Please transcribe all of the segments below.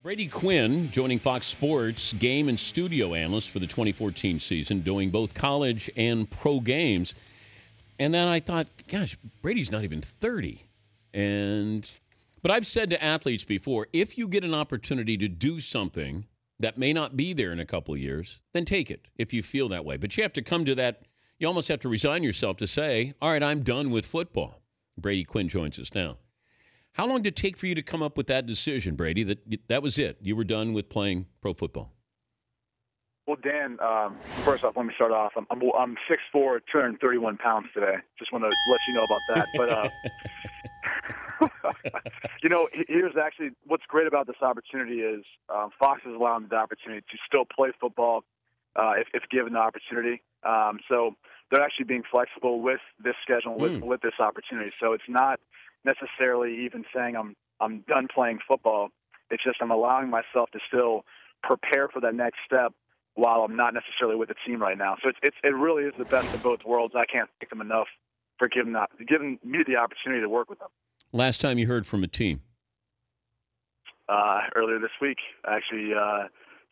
Brady Quinn joining Fox Sports, game and studio analyst for the 2014 season, doing both college and pro games. And then I thought, gosh, Brady's not even 30. But I've said to athletes before, if you get an opportunity to do something that may not be there in a couple of years, then take it if you feel that way. But you have to come to that. You almost have to resign yourself to say, all right, I'm done with football. Brady Quinn joins us now. How long did it take for you to come up with that decision, Brady, that was it? You were done with playing pro football? Well, Dan, first off, let me start off. I'm 6'4", 231 pounds today. Just want to let you know about that. But, here's actually what's great about this opportunity is Fox is allowing the opportunity to still play football if given the opportunity. So they're actually being flexible with this schedule, with this opportunity. So it's not necessarily even saying I'm done playing football. It's just I'm allowing myself to still prepare for that next step while I'm not necessarily with the team right now. So it really is the best of both worlds. I can't thank them enough for giving me the opportunity to work with them. Last time you heard from a team? Earlier this week. I actually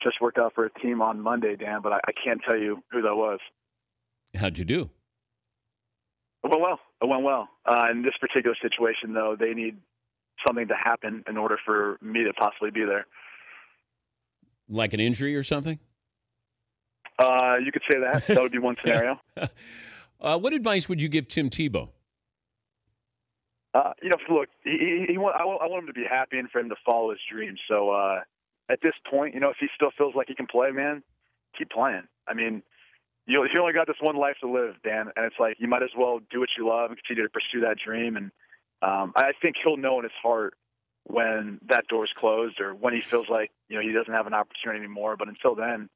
just worked out for a team on Monday, Dan, but I can't tell you who that was. How'd you do? It went well. In this particular situation, though, they need something to happen in order for me to possibly be there. Like an injury or something? You could say that. That would be one scenario. What advice would you give Tim Tebow? Look, I want him to be happy and for him to follow his dreams. So at this point, if he still feels like he can play, man, keep playing. I mean, you only got this one life to live, Dan, and it's like you might as well do what you love and continue to pursue that dream. And I think he'll know in his heart when that door's closed or when he feels like he doesn't have an opportunity anymore. But until then,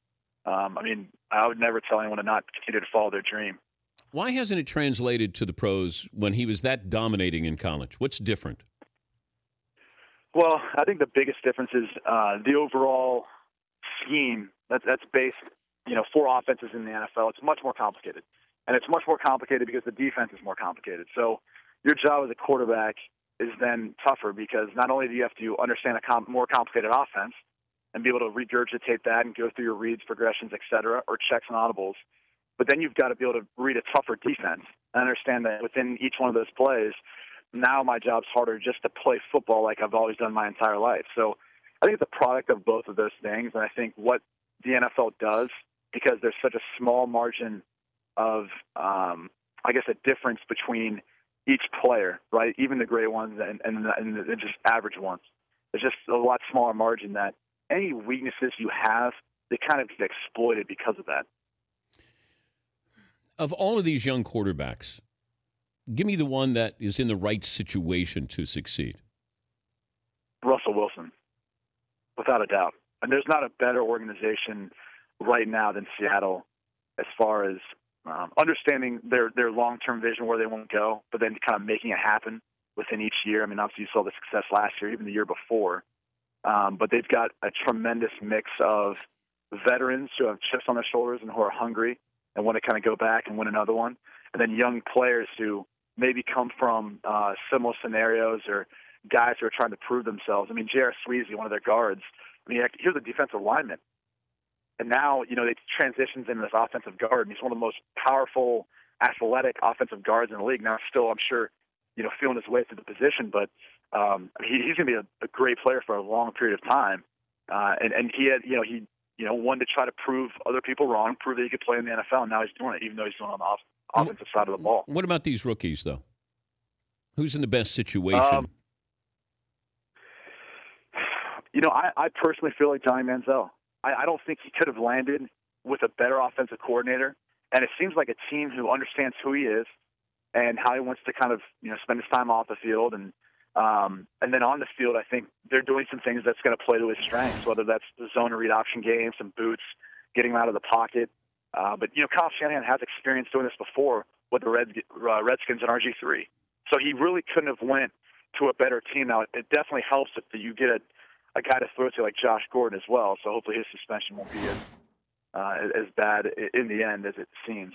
I would never tell anyone to not continue to follow their dream. Why hasn't it translated to the pros when he was that dominating in college? What's different? Well, I think the biggest difference is the overall scheme that's based, for offenses in the NFL. It's much more complicated. And it's much more complicated because the defense is more complicated. So your job as a quarterback is then tougher because not only do you have to understand a more complicated offense and be able to regurgitate that and go through your reads, progressions, et cetera, or checks and audibles, but then you've got to be able to read a tougher defense and understand that within each one of those plays, now my job's harder just to play football like I've always done my entire life. So I think it's a product of both of those things, and I think what the NFL does, because there's such a small margin of, a difference between each player, right? Even the great ones and the just average ones. There's just a lot smaller margin that any weaknesses you have, they kind of get exploited because of that. Of all of these young quarterbacks, give me the one that is in the right situation to succeed. Russell Wilson, without a doubt. And there's not a better organization right now than Seattle as far as understanding their long-term vision, where they want to go, but then kind of making it happen within each year. I mean, obviously you saw the success last year, even the year before. But they've got a tremendous mix of veterans who have chips on their shoulders and who are hungry and want to kind of go back and win another one, and then young players who maybe come from similar scenarios or guys who are trying to prove themselves. I mean, J.R. Sweezy, one of their guards, here's a defensive lineman. And now, they transitions into this offensive guard, and he's one of the most powerful, athletic offensive guards in the league. Now, still, I'm sure, feeling his way through the position, but he's going to be a great player for a long period of time. And he had, he wanted to try to prove other people wrong, prove that he could play in the NFL, and now he's doing it, even though he's doing it on the offensive side of the ball. What about these rookies, though? Who's in the best situation? I personally feel like Johnny Manziel. I don't think he could have landed with a better offensive coordinator, and it seems like a team who understands who he is and how he wants to kind of spend his time off the field, and then on the field, I think they're doing some things that's going to play to his strengths, whether that's the zone and read option game, some boots, getting him out of the pocket. But Kyle Shanahan has experience doing this before with the Redskins and RG3, so he really couldn't have went to a better team. Now it definitely helps if you get a guy to throw to like Josh Gordon as well. So hopefully his suspension won't be as bad in the end as it seems.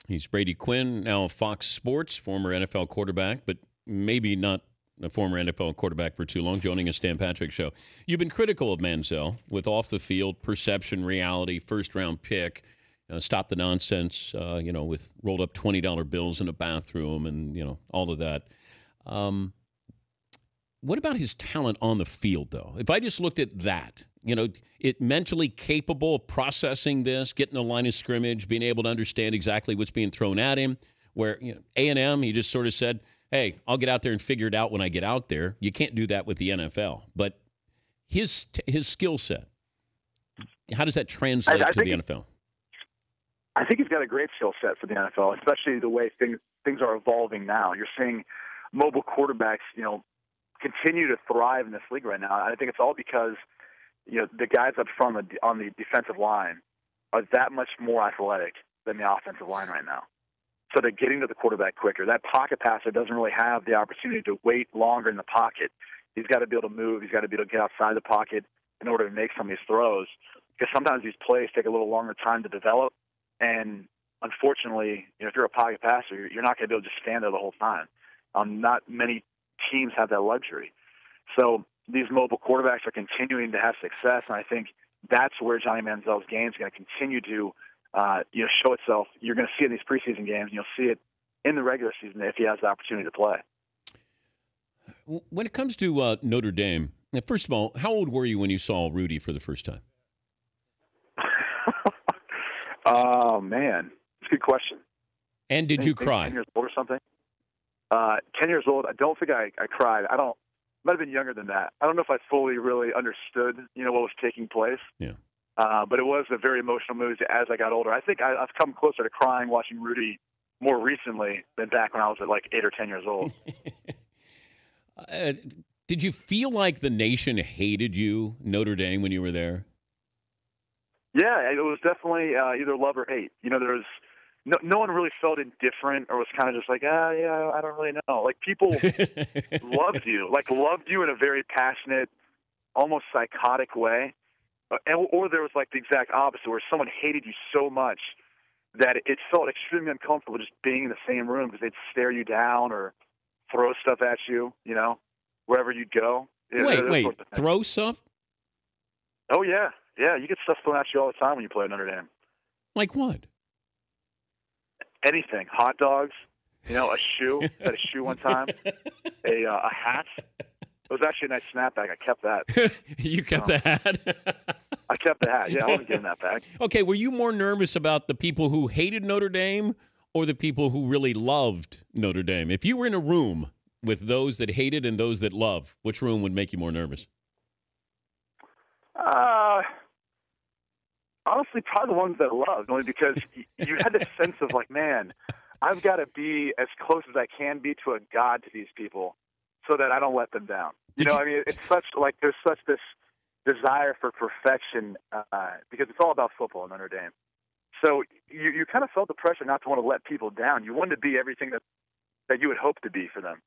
He's Brady Quinn, now Fox Sports, former NFL quarterback, but maybe not a former NFL quarterback for too long, joining us, Stan Patrick Show. You've been critical of Manziel with off-the-field perception, reality, first-round pick, stop the nonsense, with rolled-up $20 bills in a bathroom and, all of that. What about his talent on the field, though? If I just looked at that, it mentally capable of processing this, getting the line of scrimmage, being able to understand exactly what's being thrown at him, where A&M, he just sort of said, hey, I'll get out there and figure it out when I get out there. You can't do that with the NFL. But his skill set, how does that translate to the NFL? I think he's got a great skill set for the NFL, especially the way things are evolving now. You're seeing mobile quarterbacks, continue to thrive in this league right now. I think it's all because, the guys up front on the defensive line are that much more athletic than the offensive line right now. So they're getting to the quarterback quicker. That pocket passer doesn't really have the opportunity to wait longer in the pocket. He's got to be able to move. He's got to be able to get outside the pocket in order to make some of these throws. Because sometimes these plays take a little longer time to develop. And unfortunately, if you're a pocket passer, you're not going to be able to just stand there the whole time. Not many teams have that luxury. So these mobile quarterbacks are continuing to have success, and I think that's where Johnny Manziel's game is going to continue to show itself. You're going to see it in these preseason games, and you'll see it in the regular season if he has the opportunity to play. When it comes to Notre Dame, first of all, how old were you when you saw Rudy for the first time? Oh, man. It's a good question. And did you cry? 10 years old or something? 10 years old, I don't think I cried. Might have been younger than that. I don't know if I fully really understood, what was taking place. Yeah. But it was a very emotional movie as I got older. I think I've come closer to crying watching Rudy more recently than back when I was at like 8 or 10 years old. Did you feel like the nation hated you, Notre Dame, when you were there? Yeah, it was definitely either love or hate. There was no one really felt indifferent or was kind of just like, yeah, I don't really know. Like people loved you in a very passionate, almost psychotic way. Or there was like the exact opposite, where someone hated you so much that it felt extremely uncomfortable just being in the same room because they'd stare you down or throw stuff at you, wherever you'd go. Wait, throw stuff? Oh, yeah. Yeah, you get stuff thrown at you all the time when you play at Notre Dame. Like what? Anything. Hot dogs, a shoe. I had a shoe one time. A hat. It was actually a nice snapback. I kept that. You kept the hat? I kept the hat. Yeah, I wasn't giving that back. Okay, were you more nervous about the people who hated Notre Dame or the people who really loved Notre Dame? If you were in a room with those that hated and those that love, which room would make you more nervous? Honestly, probably the ones that I loved, only because you had this sense of like, man, I've got to be as close as I can be to a god to these people so that I don't let them down. It's such like there's such this desire for perfection because it's all about football in Notre Dame. So you kind of felt the pressure not to want to let people down. You wanted to be everything that you would hope to be for them.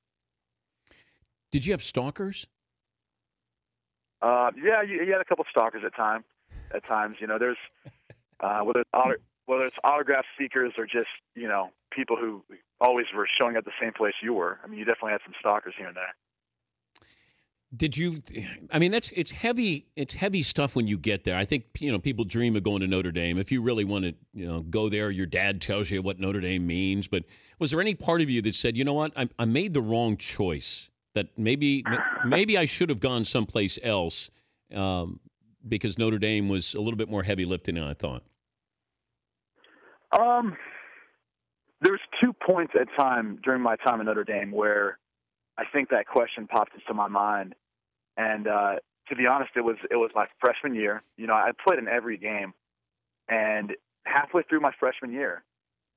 Did you have stalkers? Yeah, you had a couple stalkers at times. There's whether it's autograph seekers or just people who always were showing up the same place you were. You definitely had some stalkers here and there. Did you? It's heavy. It's heavy stuff when you get there. I think people dream of going to Notre Dame. If you really want to, go there, your dad tells you what Notre Dame means. But was there any part of you that said, you know what, I made the wrong choice? That maybe I should have gone someplace else. Because Notre Dame was a little bit more heavy lifting than I thought. There's 2 points during my time at Notre Dame where I think that question popped into my mind. And to be honest, it was my freshman year. I played in every game. And halfway through my freshman year,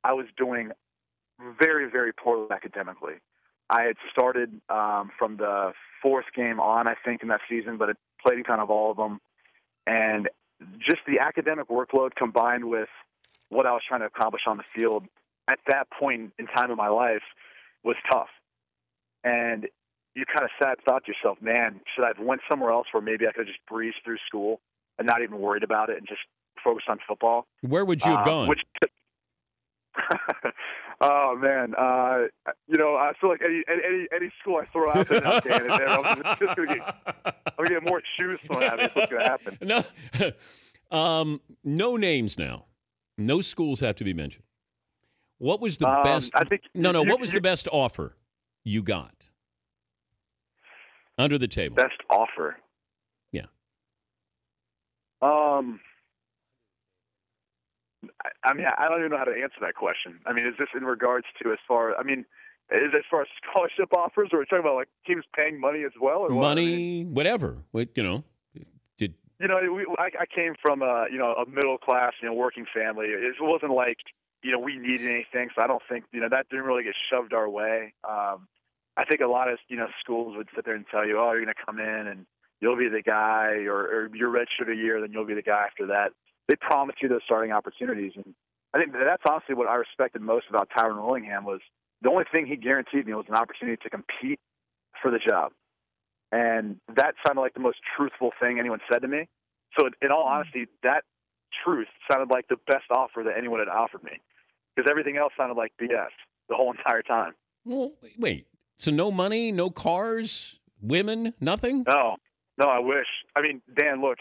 I was doing very, very poorly academically. I had started from the 4th game on, I think, in that season, but I played in kind of all of them. And just the academic workload combined with what I was trying to accomplish on the field at that point in time in my life was tough. And you kind of sat and thought to yourself, man, should I have went somewhere else where maybe I could have just breezed through school and not even worried about it and just focused on football? Where would you have gone? Oh man, I feel like any school I throw out there now, Dan, I'm gonna get more shoes thrown at me. That's what's gonna happen. No names now. No schools have to be mentioned. What was the best? I think What was the best offer you got under the table? Best offer. Yeah. I mean, I don't even know how to answer that question. I mean, is this in regards to is it as far as scholarship offers, or are we talking about like teams paying money as well, or money, what? Whatever. I came from a middle class, working family. It wasn't like we needed anything, so I don't think that didn't really get shoved our way. I think a lot of schools would sit there and tell you, oh, you're going to come in and you'll be the guy, or you're redshirt a year, then you'll be the guy after that. They promise you those starting opportunities, and I think that's honestly what I respected most about Tyron Willingham was the only thing he guaranteed me was an opportunity to compete for the job, and that sounded like the most truthful thing anyone said to me. So, in all honesty, that truth sounded like the best offer that anyone had offered me, because everything else sounded like BS the whole entire time. Well, wait. So no money, no cars, women, nothing? No, I wish. I mean, Dan, look,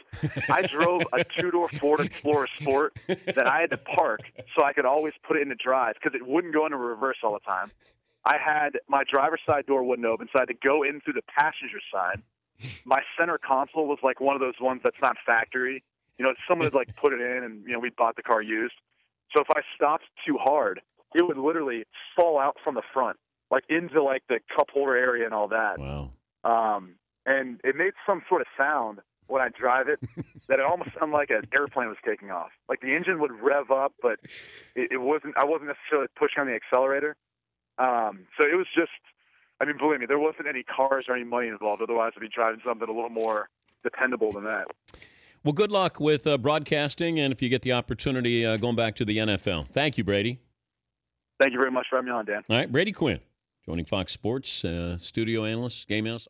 I drove a two-door Ford Explorer Sport that I had to park so I could always put it into drive because it wouldn't go into reverse all the time. I had my driver's side door wouldn't open, so I had to go in through the passenger side. My center console was like one of those ones that's not factory. Someone had like put it in, and we bought the car used. So if I stopped too hard, it would literally fall out from the front, like into like the cup holder area and all that. Wow. And it made some sort of sound when I drive it that it almost sounded like an airplane was taking off. Like the engine would rev up, but it wasn't. I wasn't necessarily pushing on the accelerator. So it was just. I mean, believe me, there wasn't any cars or any money involved. Otherwise, I'd be driving something a little more dependable than that. Well, good luck with broadcasting, and if you get the opportunity going back to the NFL. Thank you, Brady. Thank you very much for having me on, Dan. All right, Brady Quinn, joining Fox Sports, studio analyst, game analyst.